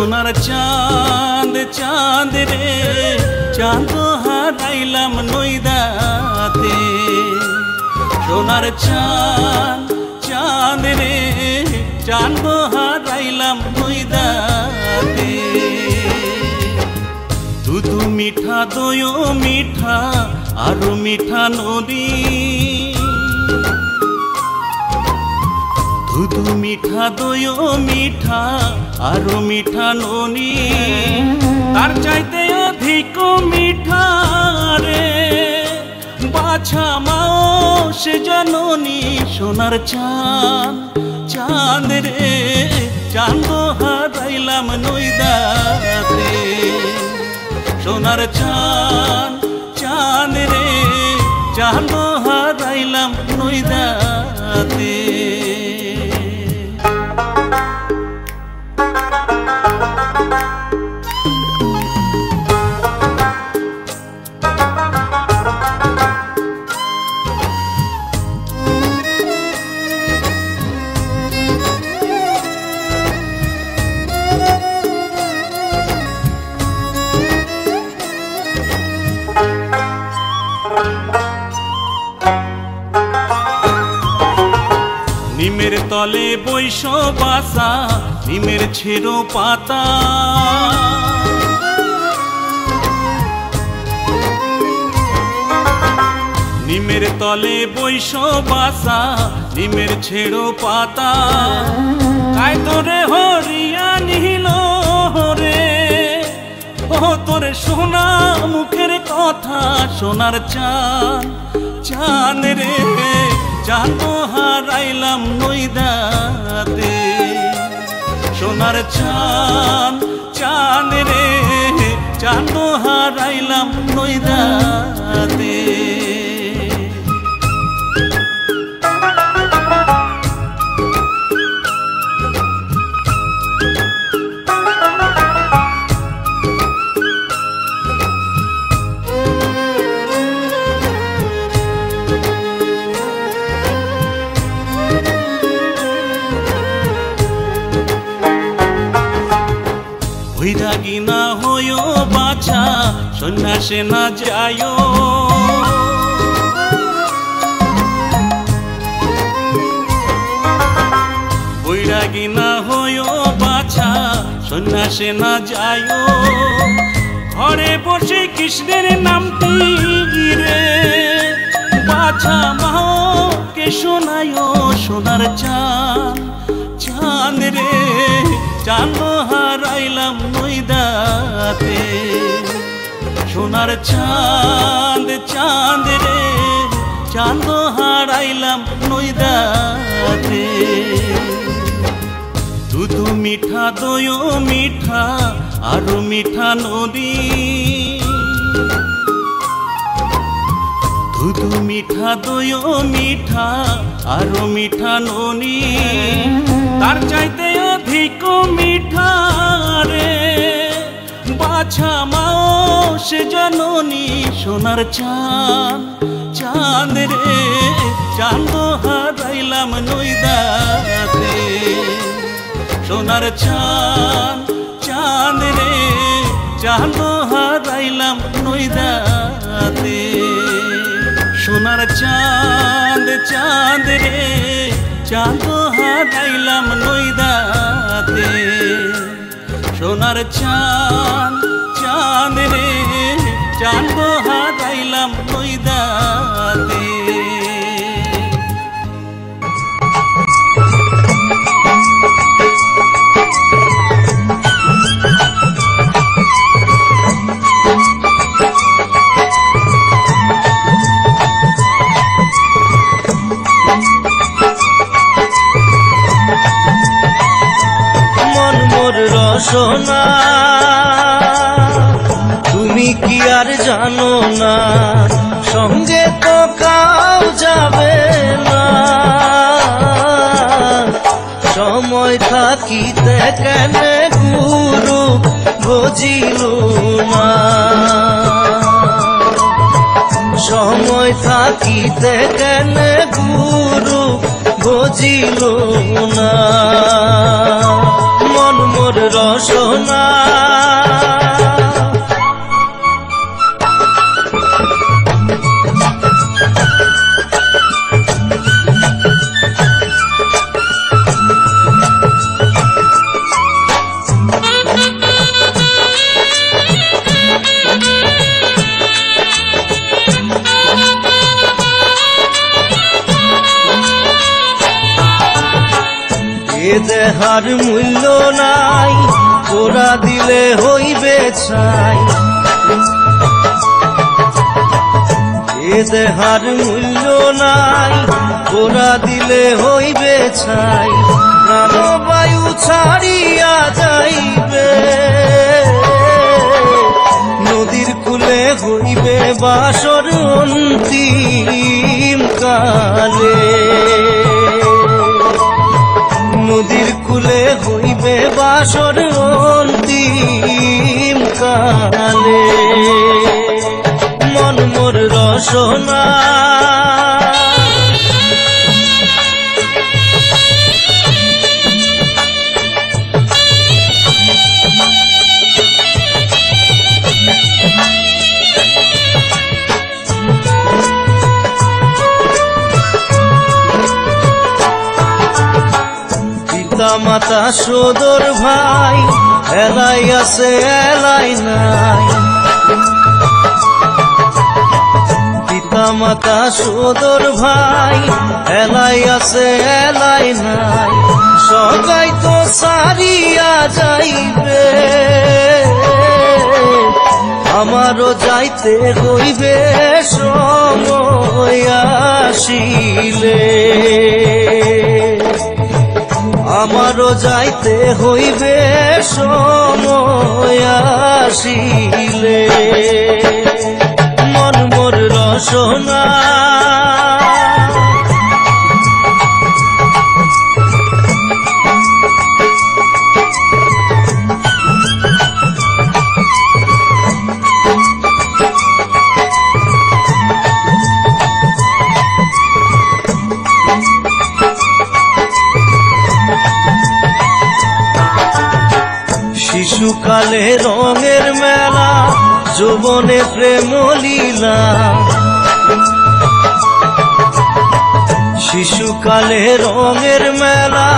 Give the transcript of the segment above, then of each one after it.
সোনার চাঁদ চাঁদ রে চাঁদ হারাইলাম নইদাতে সোনার চাঁদ চাঁদ রে চাঁদ হারাইলাম নইদাতে দুধু মিঠা দই মিঠা আরো মিঠা নদী দুধু মিঠা দই মিঠা আরো মিঠা ননি তার চাইতে অধিক মিঠা রে বাছা মাও সে জননী সোনার চাঁদ চাঁদ রে চাঁদ হারাইলাম নইদাতে সোনার চাঁদ চাঁদ রে চাঁদ হারাইলাম নইদাতে নিমের তলে বৈশ বাসা নিমের ছেড়ো পাতা নিমের তলে বৈশ বাসা নিমের ছেড়ো পাতা তাই তোরে হরিয়া নিহিল রে ও তোরে সোনা মুখের কথা সোনার চাঁদ চাঁদ রে চাঁদ হারাইলাম নইদাতে সোনার চাঁদ চাঁদ রে চাঁদ হারাইলাম নইদাতে বৈরাগী না হইও বাছা সন্ন্যাসে না যায়ও বৈরাগী না হইও বাছা সন্ন্যাসে না যায়ও ঘরে বসে কৃষ্ণের নামটি রে বাছা মাও কে শোনায়ও সোনার চাঁদ চাঁদ রে চাঁদ হারাইলাম নইদাতে সোনার চাঁদ চাঁদ রে চাঁদ হারাইলাম নইদাতে দুধু মিঠা দই মিঠা আরো মিঠা নদী দুধু মিঠা দই মিঠা আরো মিঠা ননি তার চাইতে অধিক মিঠা রে বাছা মাও সে জননী সোনার চাঁদ চাঁদ রে চাঁদ হারাইলাম নইদাতে সোনার চাঁদ চাঁদ রে চাঁদ হারাইলাম নইদাতে সোনার চাঁদ চাঁদ রে চাঁদ হারাইলাম নইদাতে সোনার চাঁদ চাঁদ রে চাঁদ হারাইলাম নইদাতে সোনা তুমি কি আর জানো না সঙ্গে তো কাউ যাবে না সময় থাকিতে কেন গুরু বুঝিল না সময় থাকিতে কেন গুরু বুঝিল না মন মোর রসনা এ দেহার মূল্য নাই ওরা দিলে হইবে ছাই এ দেহার মূল্য নাই ওরা দিলে হইবে ছাই প্রাণবায়ু ছাড়িয়া যাইবে নদীর কূলে হইবে বাসর অন্তিম কালে নদীর কূলে হইবে বাসর অন্তিম কালে মন মোর রসনা মাতা সদর ভাই এলাই আছে এলাই নাই পিতা মাতা সদর ভাই এলাই আছে এলাই নাই সগাই তো সারিয়া যাইবে আমারও যাইতে হইবে সময় আসিলে আমারও যাইতে হইবে সময় আসিলে মন মোর রসনা শিশুকালে রঙের মেলা যৌবনে প্রেম লীলা শিশুকালে রঙের মেলা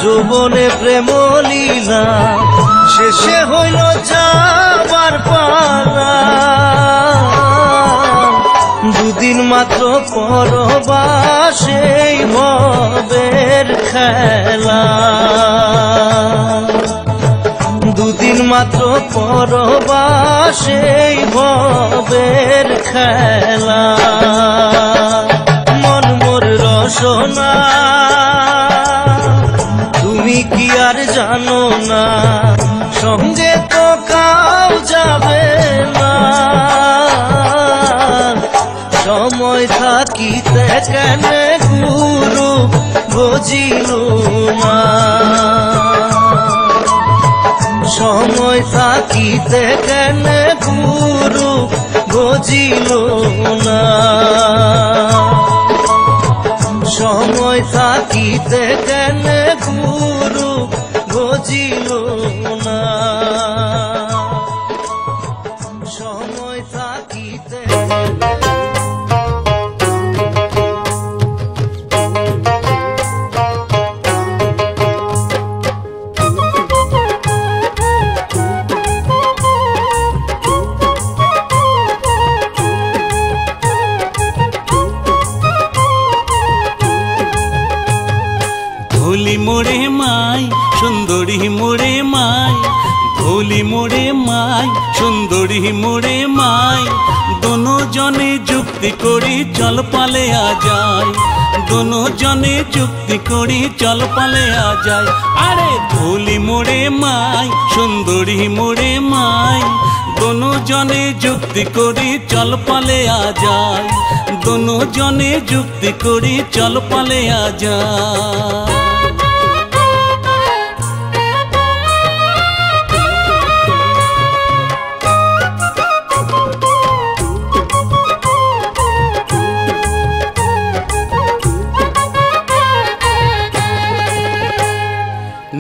যৌবনে প্রেম লীলা শেষে হইল যাবার পালা দুদিন মাত্র পরবাসে ভবের খেলা দুদিন মাত্র পরবাসে ভবের খেলা মন মোর রসনা তুমি কি আর জানো না সঙ্গে তো কাউ যাবে না সময় থাকিতে কেন গুরু বুঝিল না সময় থাকিতে কেন গুরু বুঝিল না সময় থাকিতে কেন গুরু বুঝিল না সময় থাকিতে ধুলি মোড়ে মাই সুন্দরী মোড়ে মাই ধুলি মোড়ে মাই সুন্দরী মোড়ে মাই দোনো জনে যুক্তি করি চল পালে আ যায় দোনো জনে যুক্তি করি চল পালে আ যায় আরে ধুলি মোড়ে মাই সুন্দরী মোড়ে মাই দোনো জনে যুক্তি করি চল পালে আ যায় দোনো জনে যুক্তি করি চল পালে আ যায়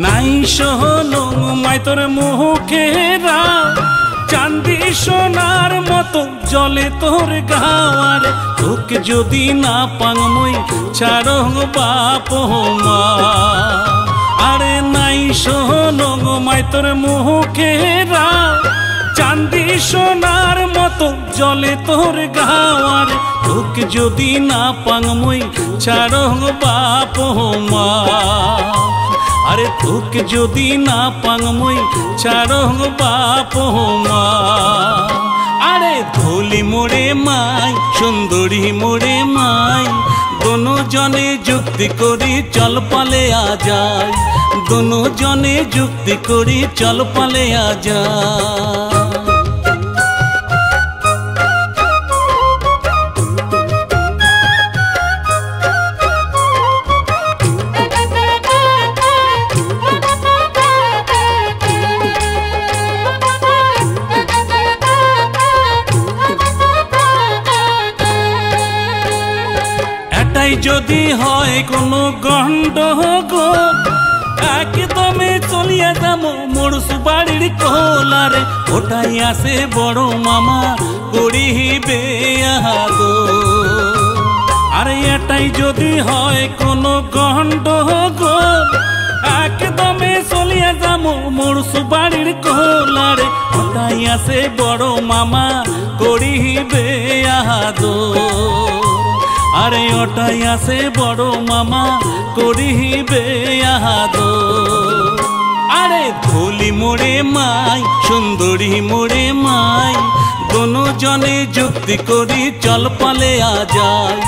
নাই সহলং মাই তোর মুখেরা চাঁদি সোনার মতো জলে তোর গাওয়ার তোকে যদি না পাংমই ছাড়ো বাপ মা আরে নাই শোনো মাই তোর মুখেরা চাঁদি সোনার মতো জলে তোর গাওয়ার তোকে যদি না পাংমই ছাড়ো বাপ মা আরে তোকে যদি না পাংমই ছাড়ো বাপ মা আরে ধুলি মোড়ে মাই সুন্দরী মোড়ে মাই দোনো জনে যুক্তি করি চল পালে আ যায় দোনো জনে যুক্তি করি চল পালে আ যায় যদি হয় কোনো গন্ডগোল একদমে চলিয়া যাবো মোর সুবাড়ির কোলারে ওটাই আসে বড় মামা করিবে আদো আরে এটাই যদি হয় কোনো গন্ডগোল একদমে চলিয়া যাবো মোর সুবাড়ির কোলারে ওটাই আসে বড় মামা করিবে আদো আরে ওটাই আসে বড় মামা করিবে আদো আরে ধুলি মোড়ে মাই সুন্দরী মোড়ে মাই দোনো জনে যুক্তি করি চল পালে আ যায়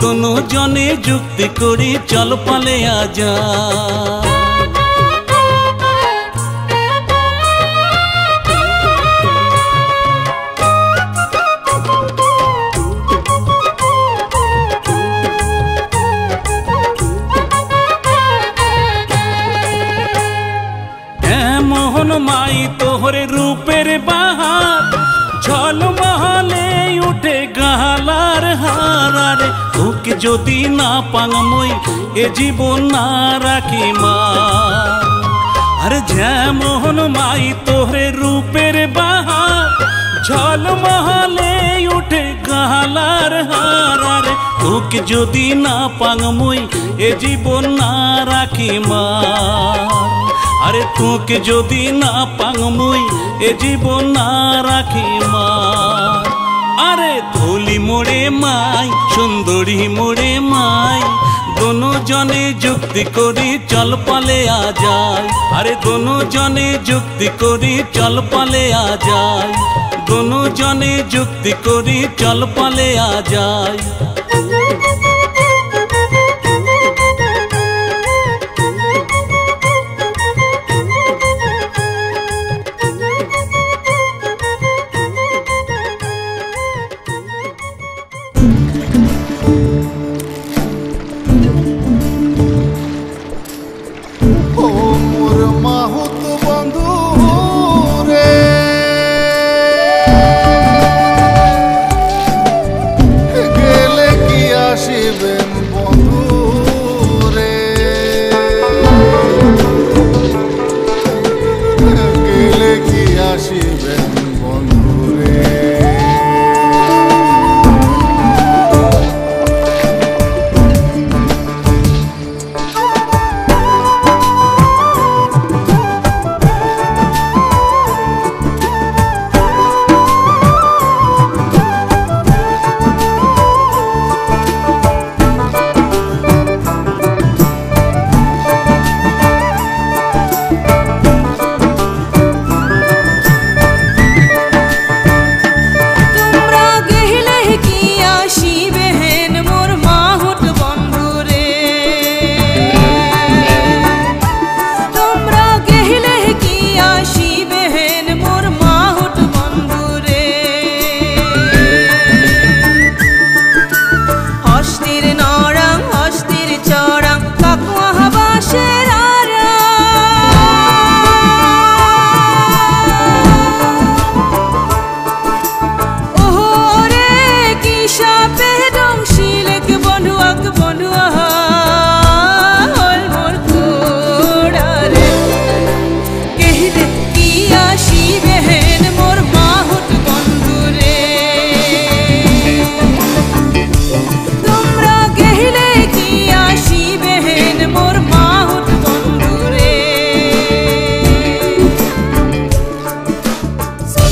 দোনো জনে যুক্তি করি চল পালে আ যায় মাই তোহরে রূপের বাহার ঝলমহলে উঠে গালার হারারে তোকে যদি না পাংমই এ জীবন না রাখি মা আরে যেমন মাই তোহরে রূপের বাহার ঝলমহলে উঠে গালার হারারে তোকে যদি না পাংমই এ জীবন না রাখি মা আরে তোকে যদি না পাংমই এ জীবন না রাখি মা আরে ধুলি মোড়ে মাই সুন্দরী মোড়ে মাই দোনো জনে যুক্তি করি চল পালে আ যায় আরে দোনো জনে যুক্তি করি চল পালে আ যায় দোনো জনে যুক্তি করি চল পালে আ যায় আসিল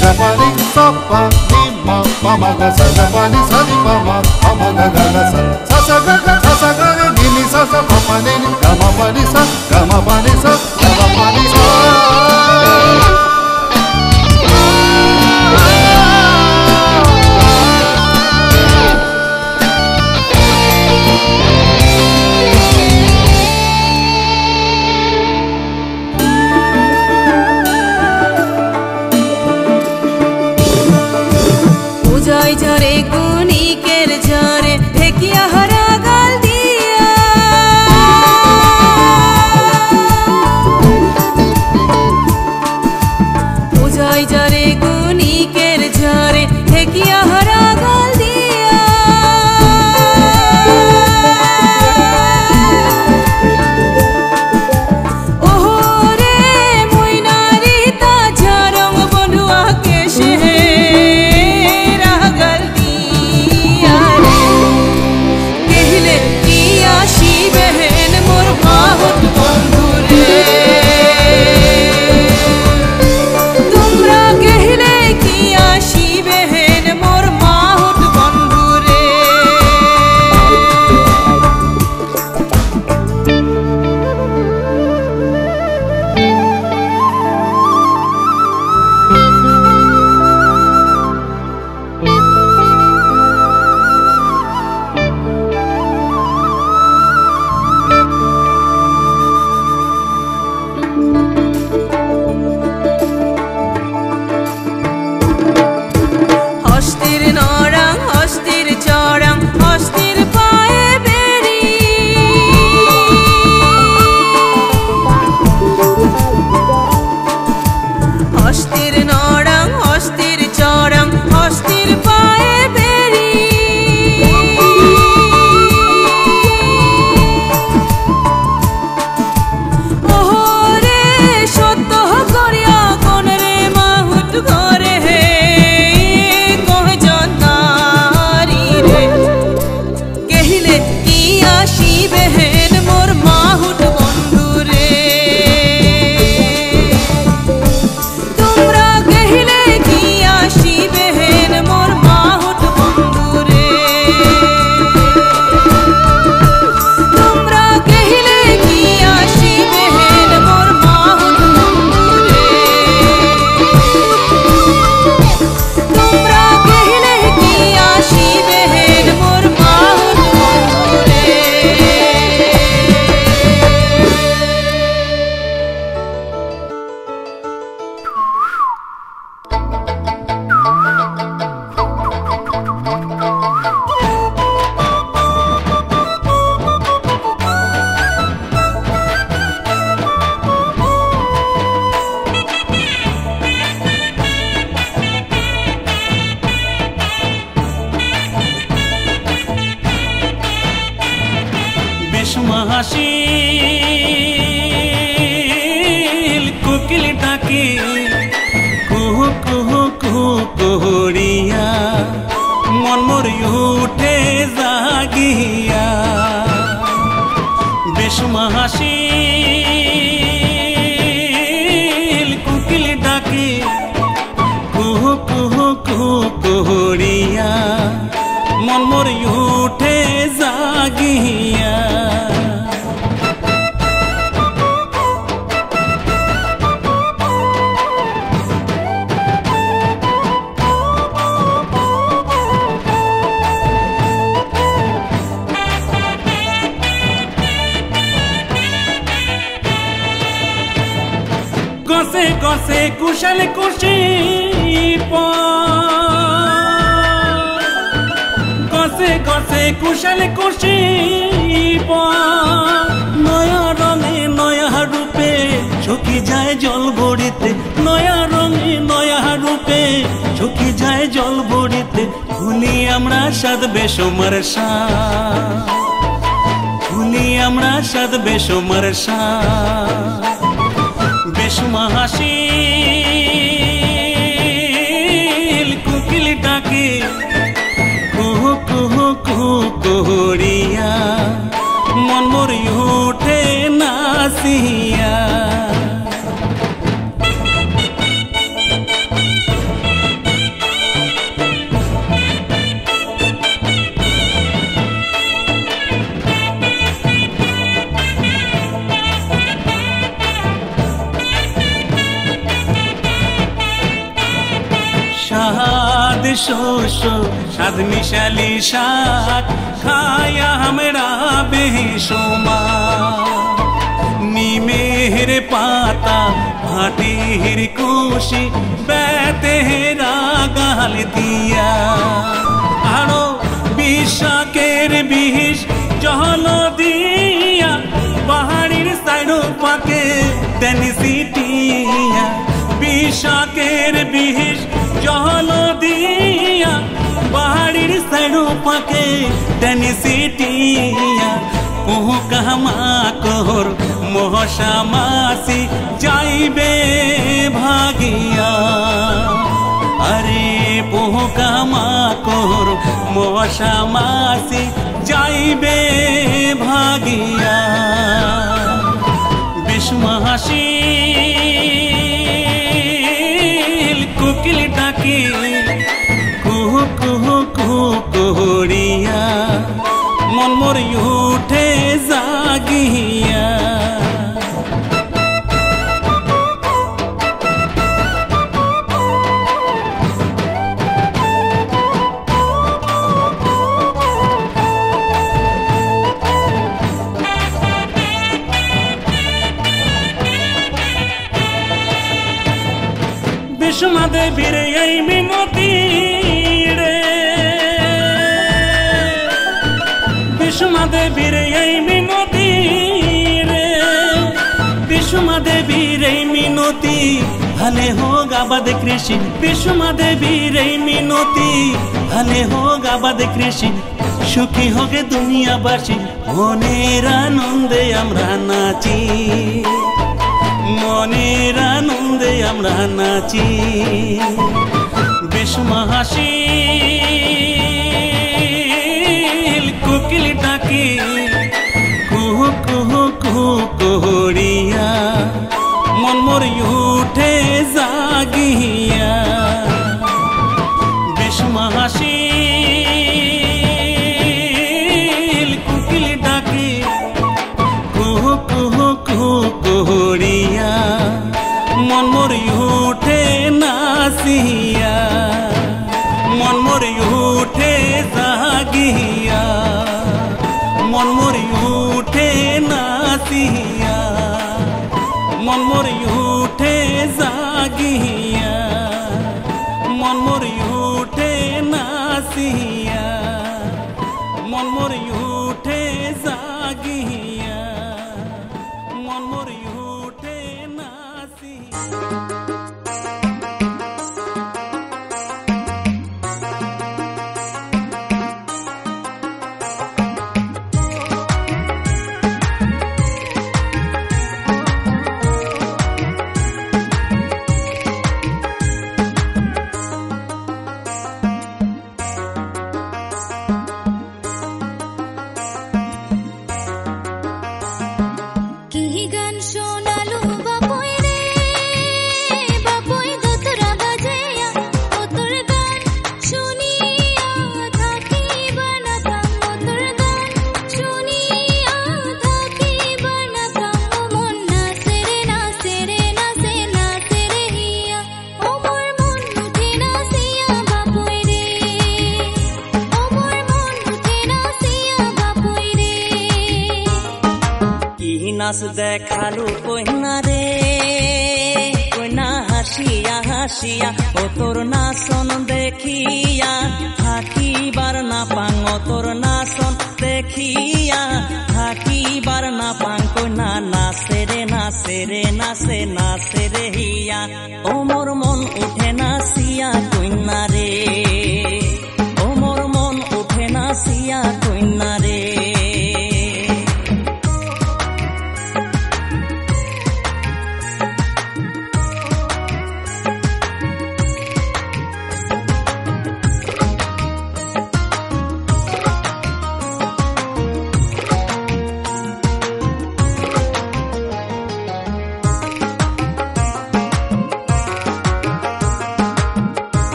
ga pa ni sa pa ni ma pa ma ga sa ga pa ni sa ni pa ma ga ga sa sa ga ni ni sa pa pa ni ga ma pa ni sa ga ma pa ni sa ga ma pa ni sa. জয় ঝরে গুণিকের ঝরে ঢেকিয়া হরা গাল দিয়া জয় ঝরে গুণিকের ঝরে ঢেকিয়া হরা গাল দিয়া ওরে মইনারি তা ঝরং বন্ধুয়া কেশে হস্তির নরাং হস্তির চরাং হস্তির পায়ে বেরি হস্তির নরাং হস্তির চরাং হস্তির পায়ে বেরি ওরে সত্য করিয়া কোন রে মাহুত ঘরে হাসিল কোকিল ডাকে কুহু কুহু কুহু কুহরিয়া মন মরি উঠে জাগিয়া বেশুমা হাসিল কোকিল ডাকে কুহু কুহু কুহু কুহরিয়া মন মরি উঠে জাগিয়া গছে গছে কুশল কুশি গছে গছে কুশল কুশি নয়া রঙে নয়া রূপে ঝুঁকি যায় জল ভরিতে নয়া রঙে নয়া রূপে ঝুঁকি যায় জল ভরিতে ভুলি আমরা সাদ বেসুমার ভুলি আমরা সাদ বেসুমার বেশুমা হাসিল কোকিল ডাকে কুহু কুহু কুহু কুহরিয়া মন মরি উঠে নাচিয়া আবাদ শস্য সাধ মিশালি শাক খায়া আমরা বেসুমার নিমের পাতা ভাটির কুশি বেতেরা গাল দিয়া আরো বিশাকের বিষ জল দিয়া পাহাড়ির সাইড পাকে তেনি সিটিয়া বিশাকের বিষ জল দিয়া পাহাড়ির সাইড পাকে তেনি সিটিয়া পোহকামা কোহর মহসা মাসি যাইবে ভাগিয়া আরে পোহকামা কোহর মহসা মাসি যাইবে ভাগিয়া বিষ্মাসিল কোকিল ডাকি কুহু কুহু কুহু কুহরিয়া মন মোর উঠে জাগিয়া বিষ্মা দেবীর এই মিনতি রে বিষ্মা দেবীর এই মিনতি রে বিষ্মা দেবীর এই মিনতি ভালে হোক আবাদ কৃষি বিষ্মা দেবীর এই মিনতি ভালে হোক আবাদ কৃষি সুখী হোকে দুনিয়াবাসী মনের আনন্দে আমরা নাচি মনের আনন্দে আমরা নাচি বিষ্মাসিল কোকিল ডাকি কুহু কুহু কুহু কুহরিয়া মন মোর উঠে জাগিয়া বিষ্মাসিল কোকিল ডাকি কুহু কুহু কুহু কুহরিয়া মন মোর উঠে নাচিয়া মন মোর উঠে জাগিয়া মন মোর উঠে নাচিয়া মন মোর উঠে জাগিয়া মন মোর উঠে নাচিয়া মন মোর উঠে জাগিয়া মন মোর উঠে নাচিয়া নাচ দেখালু কইনা রে কইনা হাসিয়া হাসিয়া ও তোর নাচন দেখিয়া থাকিবার না পাং ও তোর নাচন দেখিয়া থাকিবার না পাং কইনা নাচে রে নাচে রে নাচে নাচে রে হিয়া ও মোর মন উঠে নাচিয়া কইনা রে ও মোর মন উঠে নাচিয়া কইনা রে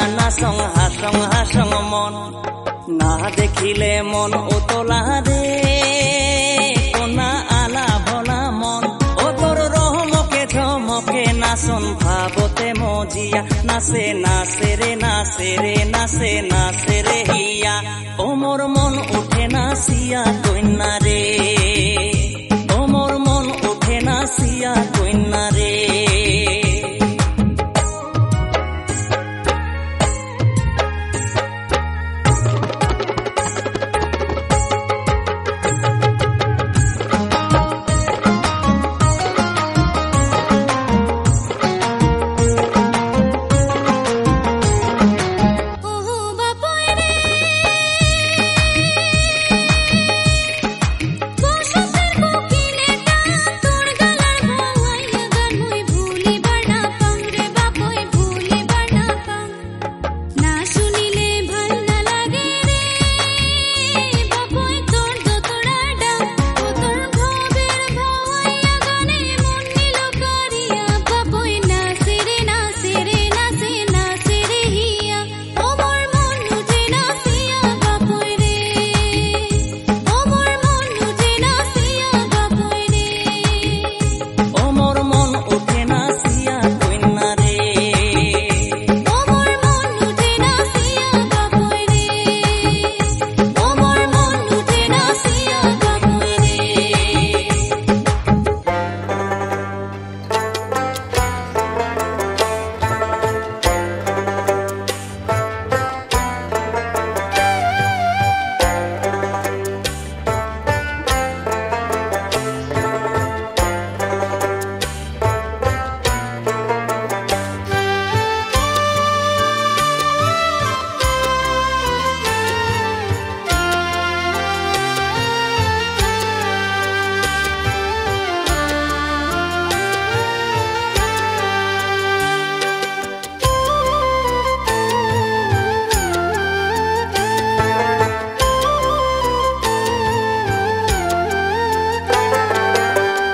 নাচং হাসং মন না দেখিলে মন উতলা রে কোনা আলা ভলা মন ও তোর রহমকে ঝমকে নাচন ভাবতে মজিয়া নাচে নাচে রে নাচে রে নাচে নাচে রে হিয়া ও মোর মন উঠে নাচিয়া কন্যা রে ও মোর মন উঠে নাচিয়া কন্যা রে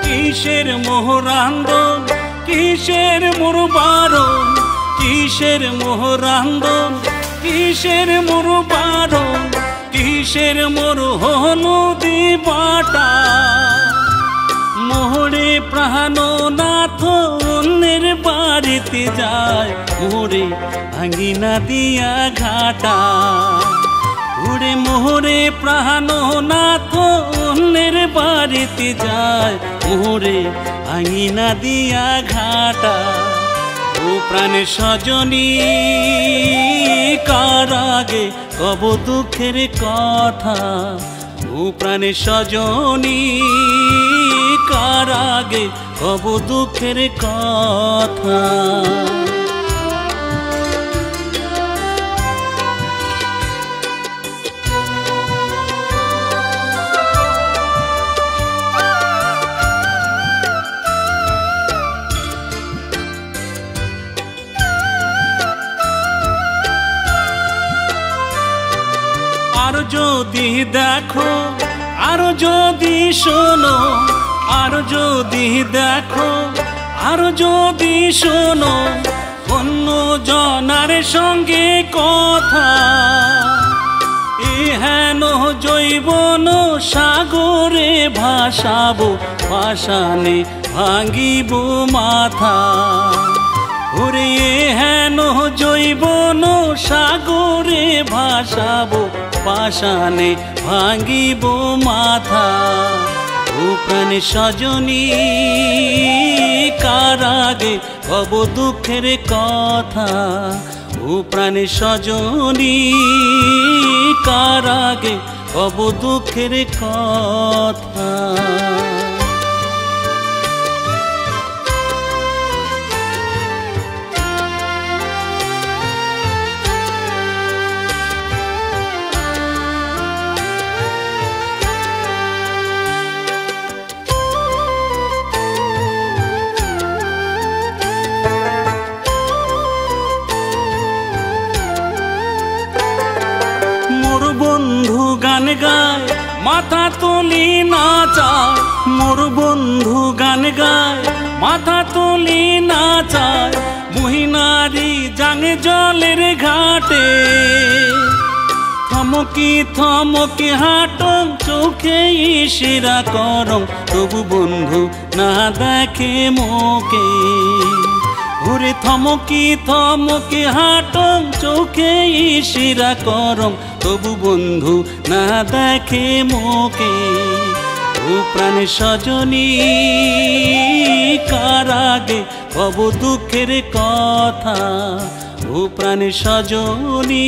কিসের মোহরান্দন কিসের মুরবারণ কিসের মোহরান্দন কিসের মুরবারণ কিসের মোর হলুদি বাটা মোহরে প্রাণনাথ অন্যের বাড়িতে যায় মোহরে আঙ্গিনা দিয়া ঘাটা ওরে মোহরে প্রাণনাথ অন্যের বাড়িতে যায় মোহরে আঙ্গিনা দিয়া ঘাটা ও প্রাণে সজনী কার আগে কব দুঃখের কথা ও প্রাণে সজনী কার আগে কব দুঃখের কথা আর যদি দেখো আর যদি শোনো আর যদি দেখো আর যদি শোনো অন্য জনার সঙ্গে কথা এ হেন জৈবন সাগরে ভাসাবো পাষাণে ভাঙিব মাথা ওরে এ হেন জৈবন সাগরে ভাসাবো পাষাণে ভাঙিব মাথা ও প্রাণে সজনী কার আগে কব দুঃখের কথা ও প্রাণে সজনী কার আগে কব দুঃখের কথা গান গায় মাথা তুলি নাচায় মোর বন্ধু গান গায় মাথা তুলি নাচায় মুহে কহিনারি জাঙে জলের ঘাটে থমকি থমকি হাঁটং চোখে ইশারা করং তবু বন্ধু না দেখে মোকে ওরে থমকি থমকি হাঁটং চোখে ইশারা করং তবু বন্ধু না দেখে মোকে ও প্রাণ সজনী কারাগে কব দুঃখের কথা ও প্রাণ সজনী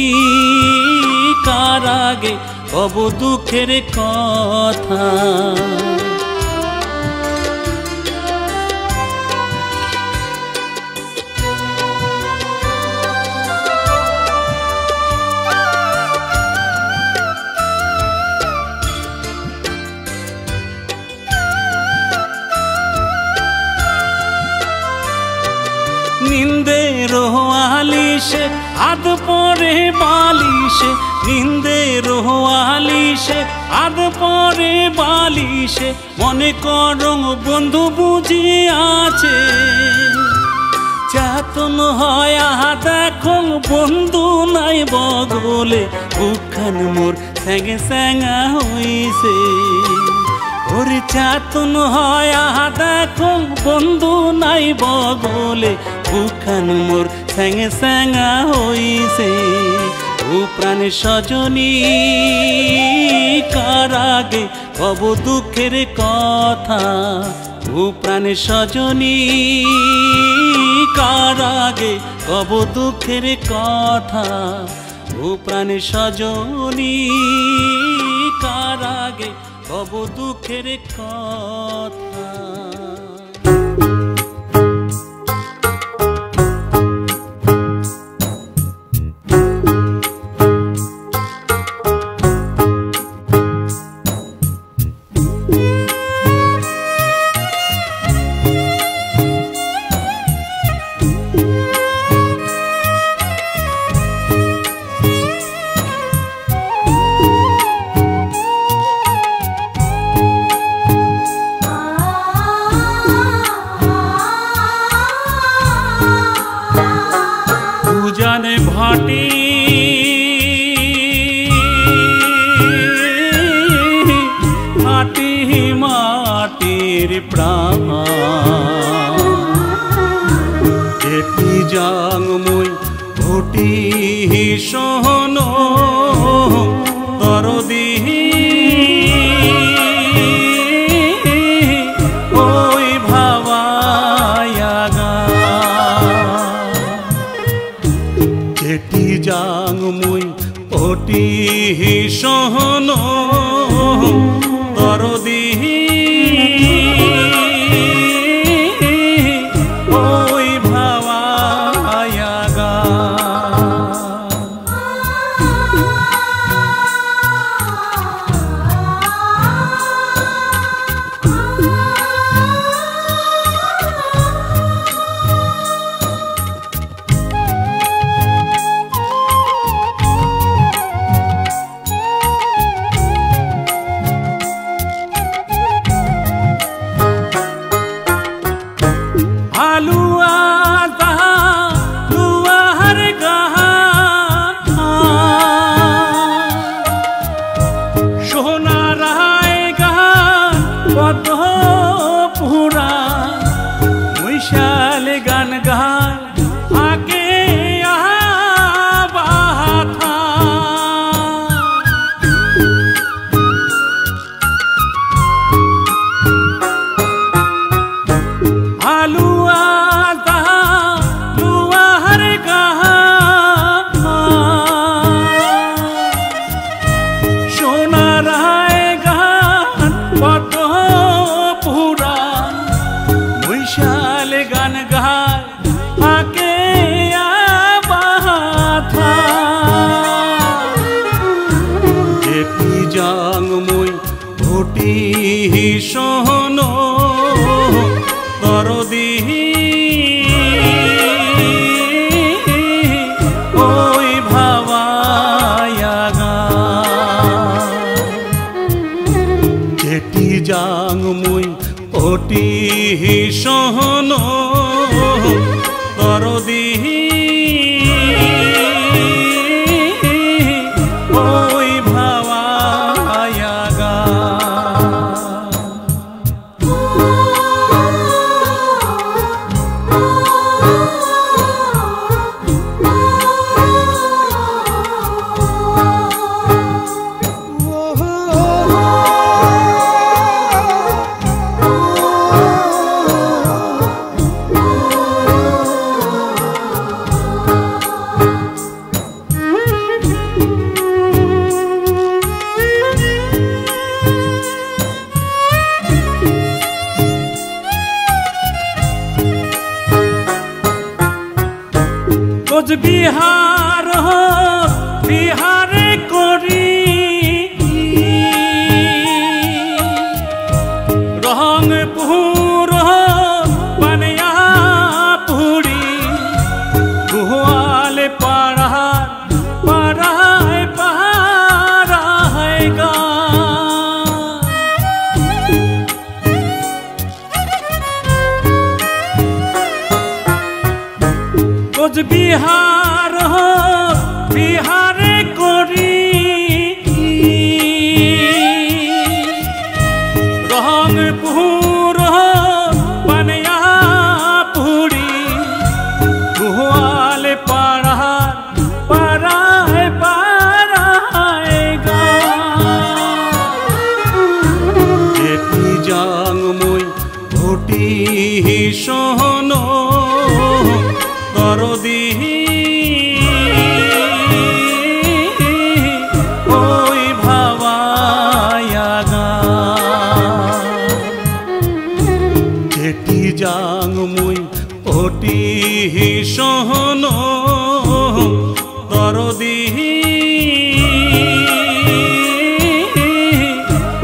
কারাগে কব দুঃখের কথা নিন্দের আলিশে আদ পরে বালিশে নিন্দের আলিশে আদ পরে বালিশে মনে করং বন্ধু বুঝি আছে চেতন হয় দেখো বন্ধু নাই বগলে বুকখান মোর স্যাঙে স্যাঙা হইছে ওরে চেতন হয় দেখো বন্ধু নাই বগলে বুকখান মোর স্যাঙে স্যাঙা হইছে ও প্রাণ সজনী কারাগে কব দুঃখের কথা ও প্রাণ সজনী কারাগে কব দুঃখের কথা ও প্রাণ সজনী কারাগে কব দুঃখের কথা ভাটি মাটি মাটির প্রাণ এটি জাং মই ঘটি সহন দরদি ওই ভাবায়াগা জাং মুই ওটি সহন দরদি ওই ভাবায়াগা সহন দরদি ওই ভাবায়াগা যেটি জাং মুই ওটি সহন দরদি ওই ভাওয়ায়া গা কোচবিহার বিহারে করি রংপুর বানিয়া পুরি গোয়ালে পাড়ায় পাড়ায় পাড়ায় গা কোচবিহার বিহারে করি রংপুর বানিয়া পুরি গোয়ালে পাড়ায় পাড়ায় পাড়ায় গা যেটি জাংমুই ঘটি সহন দরদি ওই ভাওয়ায়া গা যেটি জাংমুই ওটি সহন দরদি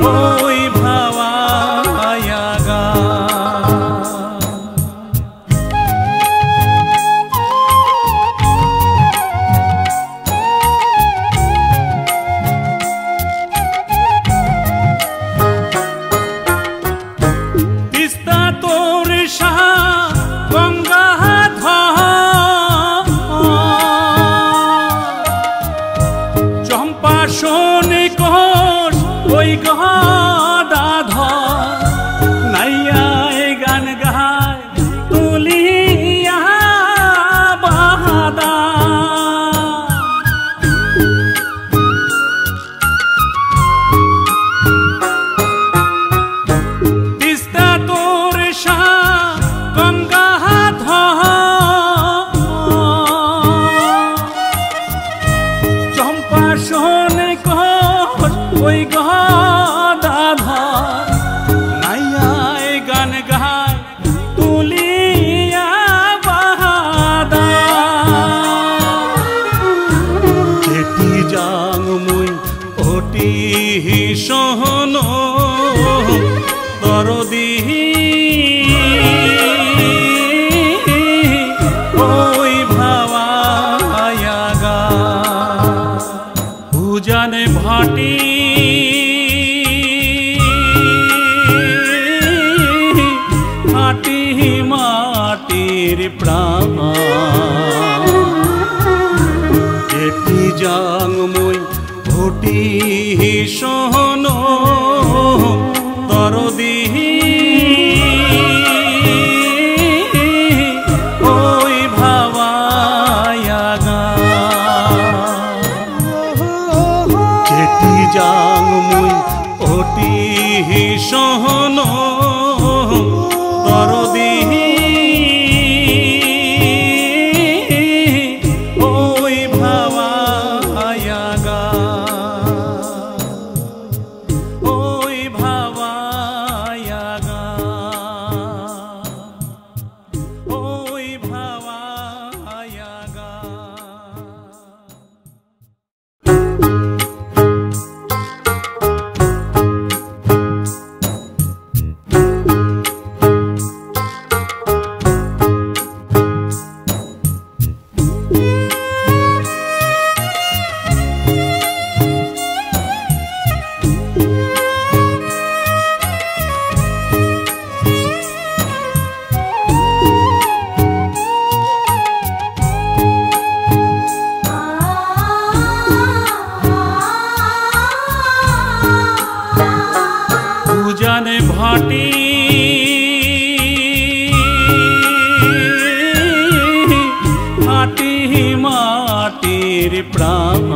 ওই ভাওয়ায়া গা শোনে কোষ ওই গদা ধর নাইয়া গান গায় তুলিয়া বাদা তিস্তা তোর গঙ্গা ধর চম্পা শোনে ওই গদা ধর নাইয়া গান গায় তুলিয়া বাদা যেটি জাংমুই ওটি সহন দরদি ওই ভাওয়ায়া গা উজানে ভাটি মাটি মাটির প্রাণ যেটি জাংমুই ঘটি সহন দরদি ওই ভাওয়ায়া গা যেটি জাংমুই ওটি সহন দরদি ওই ভাওয়ায়া গা ওই ভাওয়ায়া গা ওই ভাওয়ায়া গা মাটি মাটি মাটির প্রাণ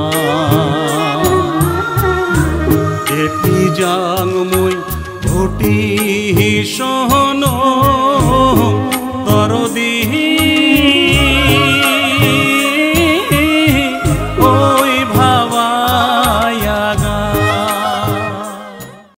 এটি জাং মই ঘটি সহন